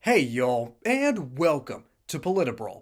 Hey y'all, and welcome to Politibrawl.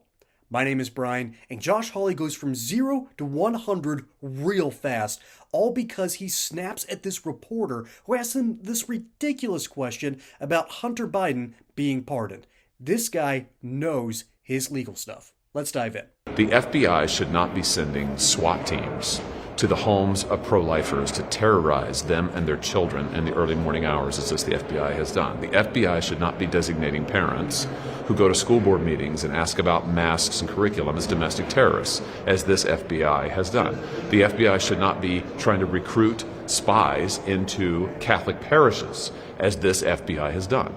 My name is Brian, and Josh Hawley goes from 0 to 100 real fast, all because he snaps at this reporter who asks him this ridiculous question about Hunter Biden being pardoned. This guy knows his legal stuff. Let's dive in. The FBI should not be sending SWAT teams to the homes of pro-lifers to terrorize them and their children in the early morning hours, as the FBI has done. The FBI should not be designating parents who go to school board meetings and ask about masks and curriculum as domestic terrorists, as this FBI has done. The FBI should not be trying to recruit spies into Catholic parishes, as this FBI has done.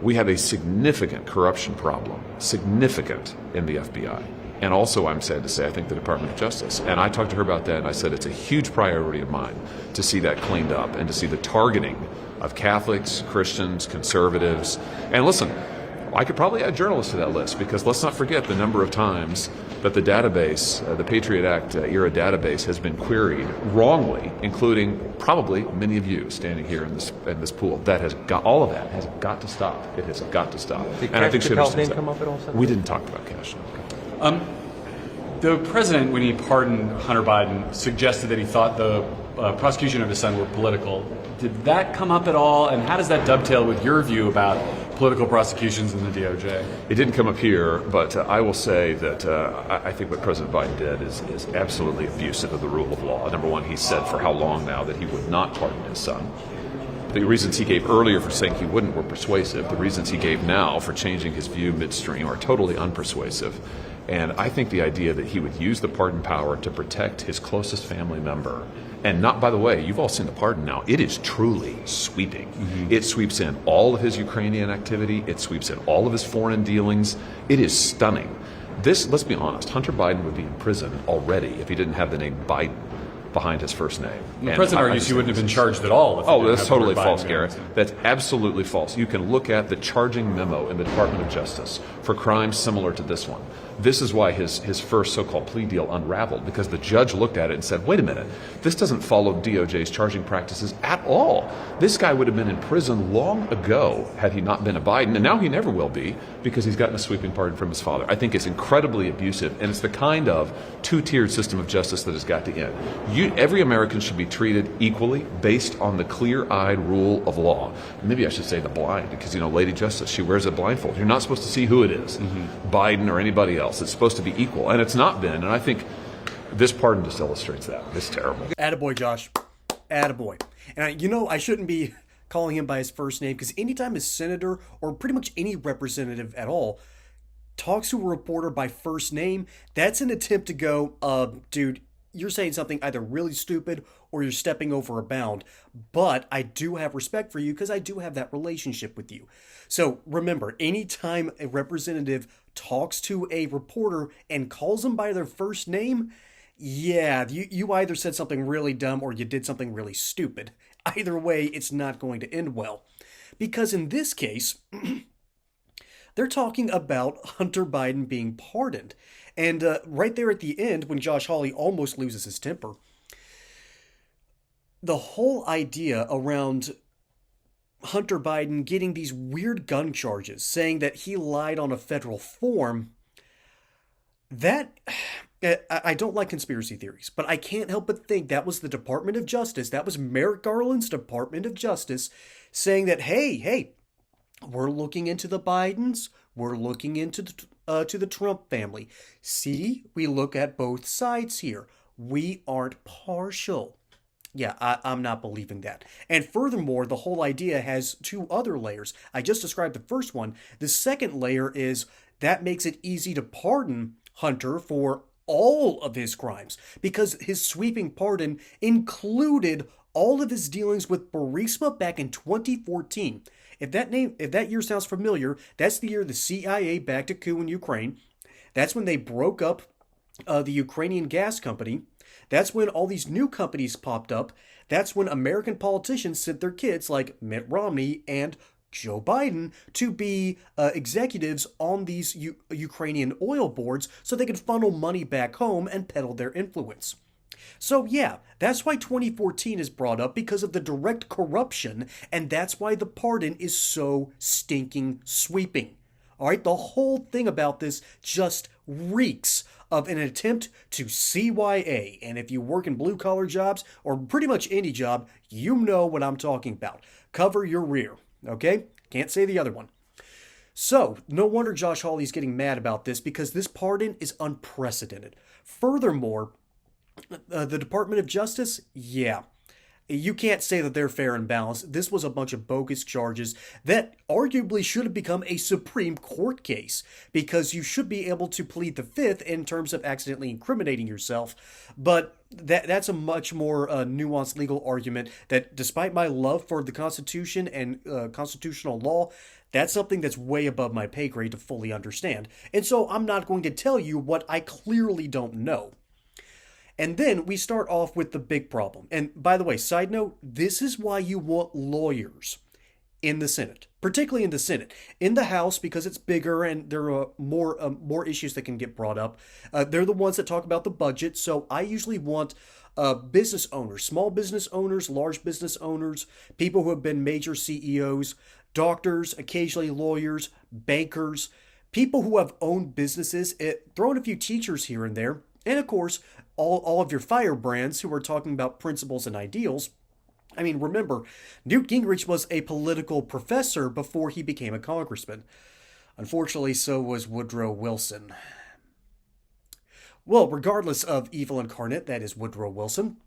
We have a significant corruption problem, significant, in the FBI. And also, I'm sad to say, I think the Department of Justice. And I talked to her about that, and I said it's a huge priority of mine to see that cleaned up and to see the targeting of Catholics, Christians, conservatives. And listen, I could probably add journalists to that list, because let's not forget the number of times that the database, the Patriot Act era database, has been queried wrongly, including probably many of you standing here in this pool. That has got, all of that has got to stop. It has got to stop. Did and I think Cash's name come up at all? We didn't talk about cash. The president, when he pardoned Hunter Biden, suggested that he thought the prosecution of his son were political. Did that come up at all? And how does that dovetail with your view about political prosecutions in the DOJ? It didn't come up here, but I will say that I think what President Biden did is absolutely abusive of the rule of law. Number one, he said for how long now that he would not pardon his son. The reasons he gave earlier for saying he wouldn't were persuasive. The reasons he gave now for changing his view midstream are totally unpersuasive. And I think the idea that he would use the pardon power to protect his closest family member, and not, by the way, you've all seen the pardon now, it is truly sweeping. Mm-hmm. It sweeps in all of his Ukrainian activity. It sweeps in all of his foreign dealings. It is stunning. This, let's be honest, Hunter Biden would be in prison already if he didn't have the name Biden behind his first name. The president argues he wouldn't have been charged at all. Oh, that's totally false, Garrett. That's absolutely false. You can look at the charging memo in the Department of Justice for crimes similar to this one. This is why his first so-called plea deal unraveled, because the judge looked at it and said, wait a minute, this doesn't follow DOJ's charging practices at all. This guy would have been in prison long ago had he not been a Biden, and now he never will be, because he's gotten a sweeping pardon from his father. I think it's incredibly abusive, and it's the kind of two-tiered system of justice that has got to end. Every American should be treated equally based on the clear-eyed rule of law. Maybe I should say the blind, because, Lady Justice, she wears a blindfold. You're not supposed to see who it is, Biden or anybody else. It's supposed to be equal, and it's not been, and I think this pardon just illustrates that. It's terrible. Attaboy, Josh. Attaboy. And I shouldn't be calling him by his first name, because anytime a senator or pretty much any representative at all talks to a reporter by first name, that's an attempt to go, dude, you're saying something either really stupid or you're stepping over a bound. But I do have respect for you because I do have that relationship with you. So remember, anytime a representative talks to a reporter and calls them by their first name, yeah, you either said something really dumb or you did something really stupid. Either way, it's not going to end well. Because in this case, they're talking about Hunter Biden being pardoned. And right there at the end, when Josh Hawley almost loses his temper, the whole idea around Hunter Biden getting these weird gun charges, saying that he lied on a federal form, that, I don't like conspiracy theories, but I can't help but think that was the Department of Justice, that was Merrick Garland's Department of Justice, saying that, hey, we're looking into the Bidens, we're looking into to the Trump family. See, we look at both sides here. We aren't partial. Yeah, I'm not believing that. And furthermore, the whole idea has two other layers. I just described the first one. The second layer is that makes it easy to pardon Hunter for all of his crimes, because his sweeping pardon included all of his dealings with Burisma back in 2014. If that year sounds familiar, that's the year the CIA backed a coup in Ukraine. That's when they broke up the Ukrainian gas company. That's when all these new companies popped up. That's when American politicians sent their kids like Mitt Romney and Joe Biden to be executives on these Ukrainian oil boards so they could funnel money back home and peddle their influence. So, yeah, that's why 2014 is brought up because of the direct corruption, and that's why the pardon is so stinking sweeping. All right, the whole thing about this just reeks of an attempt to CYA. And if you work in blue collar jobs or pretty much any job, you know what I'm talking about. Cover your rear, okay? Can't say the other one. So, no wonder Josh Hawley's getting mad about this because this pardon is unprecedented. Furthermore, the Department of Justice, yeah. You can't say that they're fair and balanced. This was a bunch of bogus charges that arguably should have become a Supreme Court case because you should be able to plead the fifth in terms of accidentally incriminating yourself. But that's a much more nuanced legal argument that, despite my love for the Constitution and constitutional law, that's something that's way above my pay grade to fully understand. And so I'm not going to tell you what I clearly don't know. And then we start off with the big problem. And by the way, side note, this is why you want lawyers in the Senate, particularly in the Senate. In the House, because it's bigger and there are more issues that can get brought up, they're the ones that talk about the budget. So I usually want business owners, small business owners, large business owners, people who have been major CEOs, doctors, occasionally lawyers, bankers, people who have owned businesses, throw in a few teachers here and there, and of course, all of your firebrands who are talking about principles and ideals. I mean, remember, Newt Gingrich was a political professor before he became a congressman. Unfortunately, so was Woodrow Wilson. Well, regardless of evil incarnate, that is Woodrow Wilson,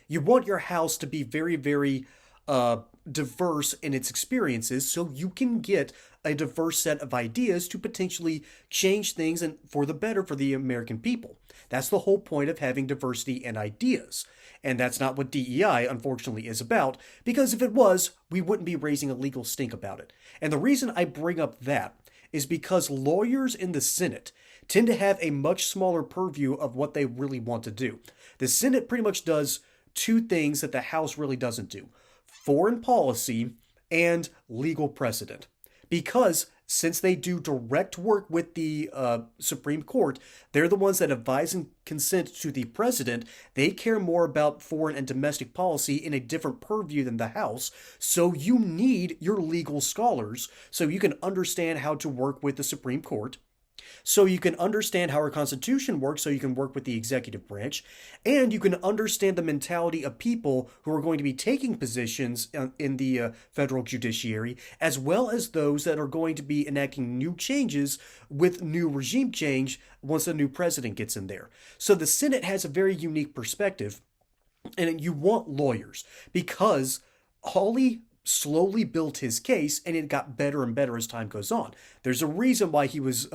you want your house to be very, very diverse in its experiences so you can get a diverse set of ideas to potentially change things and for the better for the American people. That's the whole point of having diversity in ideas. And that's not what DEI, unfortunately, is about, because if it was, we wouldn't be raising a legal stink about it. And the reason I bring up that is because lawyers in the Senate tend to have a much smaller purview of what they really want to do. The Senate pretty much does two things that the House really doesn't do: foreign policy and legal precedent. Because since they do direct work with the Supreme Court, they're the ones that advise and consent to the president. They care more about foreign and domestic policy in a different purview than the House. So you need your legal scholars so you can understand how to work with the Supreme Court, so you can understand how our Constitution works, so you can work with the executive branch, and you can understand the mentality of people who are going to be taking positions in the federal judiciary, as well as those that are going to be enacting new changes with new regime change once a new president gets in there. So the Senate has a very unique perspective, and you want lawyers because Hawley slowly built his case, and it got better and better as time goes on. There's a reason why he was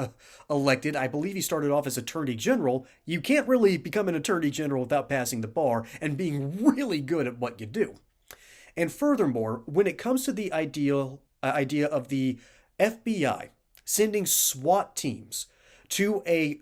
elected. I believe he started off as Attorney General. You can't really become an Attorney General without passing the bar and being really good at what you do. And furthermore, when it comes to the idea of the FBI sending SWAT teams to a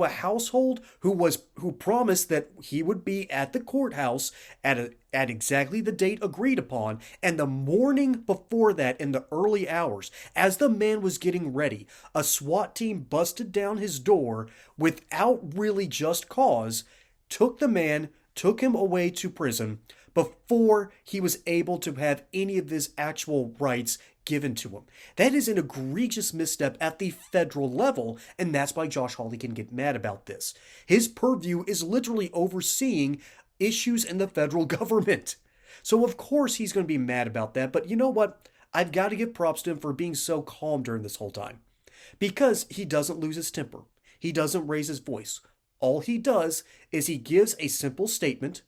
household who promised that he would be at the courthouse at exactly the date agreed upon, and the morning before that, in the early hours, as the man was getting ready, a SWAT team busted down his door without really just cause, took the man, took him away to prison before he was able to have any of his actual rights given to him. That is an egregious misstep at the federal level, and that's why Josh Hawley can get mad about this. His purview is literally overseeing issues in the federal government. So of course he's going to be mad about that, but you know what? I've got to give props to him for being so calm during this whole time. Because he doesn't lose his temper. He doesn't raise his voice. All he does is he gives a simple statement.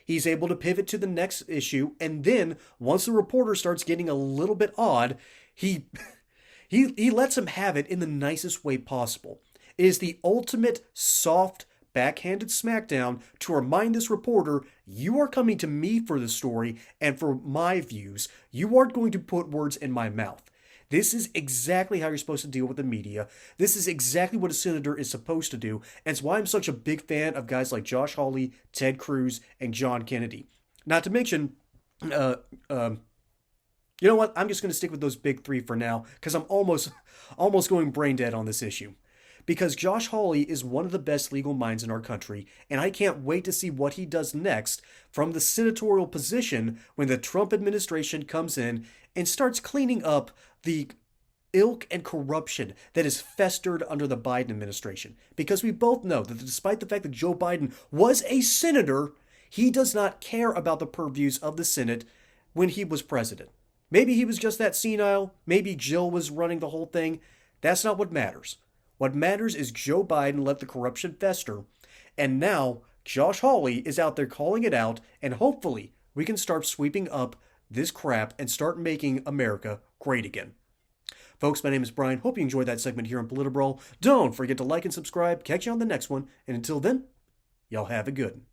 He's able to pivot to the next issue, and then once the reporter starts getting a little bit odd, he lets him have it in the nicest way possible. It is the ultimate soft, backhanded smackdown to remind this reporter, you are coming to me for the story and for my views. You aren't going to put words in my mouth. This is exactly how you're supposed to deal with the media. This is exactly what a senator is supposed to do. And it's why I'm such a big fan of guys like Josh Hawley, Ted Cruz, and John Kennedy. Not to mention, you know what? I'm just going to stick with those big three for now because I'm almost going brain dead on this issue. because Josh Hawley is one of the best legal minds in our country, and I can't wait to see what he does next from the senatorial position when the Trump administration comes in and starts cleaning up the ilk and corruption that is festered under the Biden administration. Because we both know that despite the fact that Joe Biden was a senator, he does not care about the purviews of the Senate when he was president. Maybe he was just that senile. Maybe Jill was running the whole thing. That's not what matters. What matters is Joe Biden let the corruption fester, and now Josh Hawley is out there calling it out, and hopefully we can start sweeping up this crap and start making America great again. Folks, my name is Brian. Hope you enjoyed that segment here on Politibrawl. Don't forget to like and subscribe. Catch you on the next one. And until then, y'all have a good one.